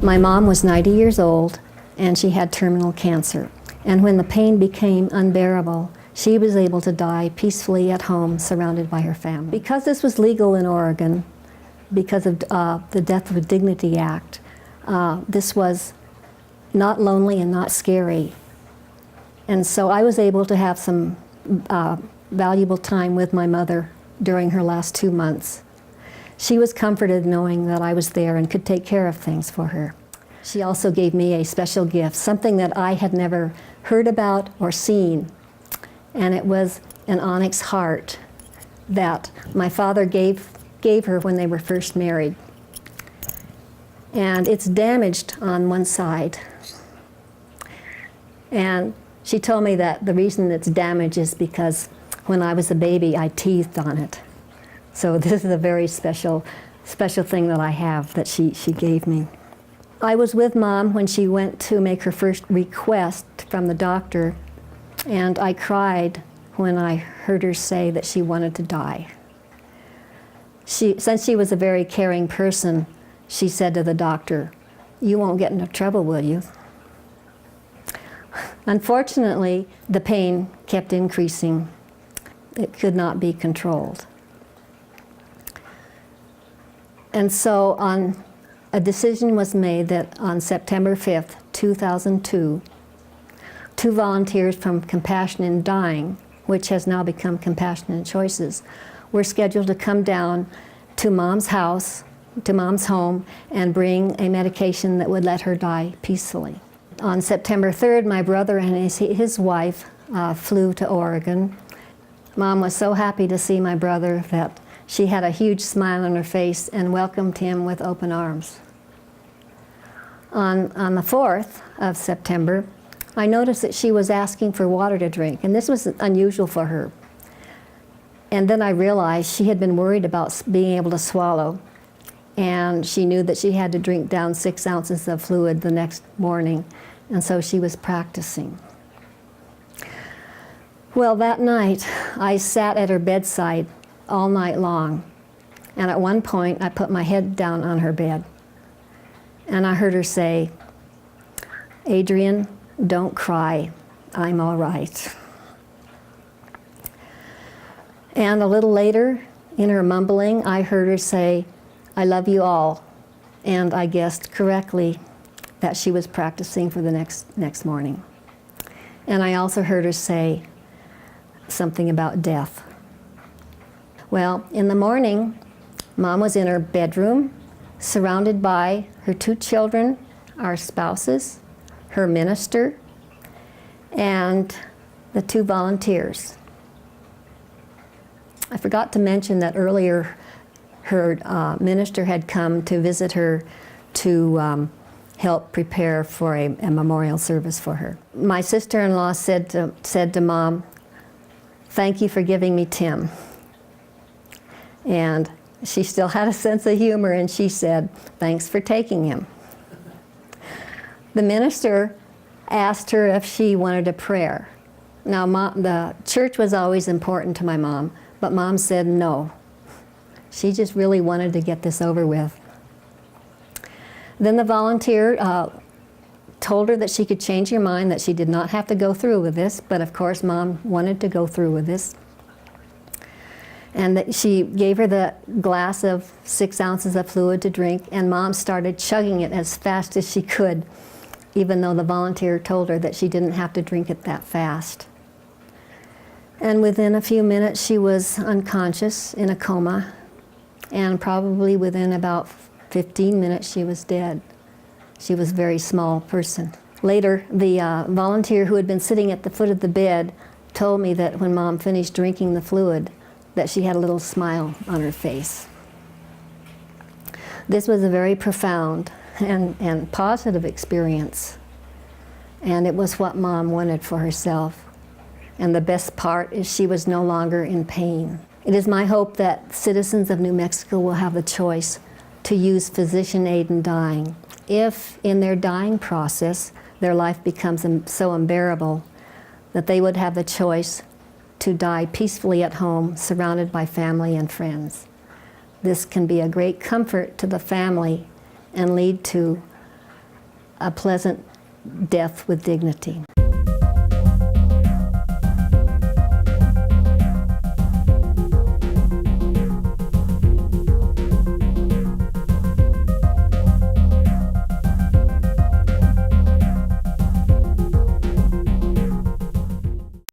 My mom was 90 years old, and she had terminal cancer. And when the pain became unbearable, she was able to die peacefully at home, surrounded by her family. Because this was legal in Oregon, because of the Death with Dignity Act, this was not lonely and not scary. And so I was able to have some valuable time with my mother during her last 2 months. She was comforted knowing that I was there and could take care of things for her. She also gave me a special gift, something that I had never heard about or seen, and it was an onyx heart that my father gave her when they were first married. And it's damaged on one side. And she told me that the reason it's damaged is because when I was a baby, I teethed on it. So this is a very special thing that I have that she gave me. I was with Mom when she went to make her first request from the doctor, and I cried when I heard her say that she wanted to die. Since she was a very caring person, she said to the doctor, "You won't get into trouble, will you?" Unfortunately, the pain kept increasing. It could not be controlled. And so a decision was made that on September 5th, 2002, 2 volunteers from Compassion in Dying, which has now become Compassion in Choices, were scheduled to come down to Mom's house, to Mom's home, and bring a medication that would let her die peacefully. On September 3rd, my brother and his wife flew to Oregon. Mom was so happy to see my brother that she had a huge smile on her face and welcomed him with open arms. On the 4th of September, I noticed that she was asking for water to drink, and this was unusual for her. And then I realized she had been worried about being able to swallow, and she knew that she had to drink down 6 ounces of fluid the next morning, and so she was practicing. Well, that night, I sat at her bedside all night long, and at one point, I put my head down on her bed, and I heard her say, "Adrienne, don't cry, I'm all right." And a little later, in her mumbling, I heard her say, "I love you all," and I guessed correctly that she was practicing for the next morning. And I also heard her say something about death. Well, in the morning, Mom was in her bedroom, surrounded by her 2 children, our spouses, her minister, and the 2 volunteers. I forgot to mention that earlier her minister had come to visit her to help prepare for a memorial service for her. My sister-in-law said to Mom, "Thank you for giving me Tim." And she still had a sense of humor, and she said, "Thanks for taking him." The minister asked her if she wanted a prayer. Now, the church was always important to my mom, but Mom said no. She just really wanted to get this over with. Then the volunteer told her that she could change her mind, that she did not have to go through with this, but of course Mom wanted to go through with this. And that she gave her the glass of 6 ounces of fluid to drink, and Mom started chugging it as fast as she could, even though the volunteer told her that she didn't have to drink it that fast. And within a few minutes, she was unconscious in a coma, and probably within about 15 minutes, she was dead. She was a very small person. Later, the volunteer who had been sitting at the foot of the bed told me that when Mom finished drinking the fluid, that she had a little smile on her face. This was a very profound and positive experience, and it was what Mom wanted for herself. And the best part is she was no longer in pain. It is my hope that citizens of New Mexico will have the choice to use physician aid in dying. If in their dying process their life becomes so unbearable that they would have the choice to die peacefully at home, surrounded by family and friends. This can be a great comfort to the family and lead to a pleasant death with dignity.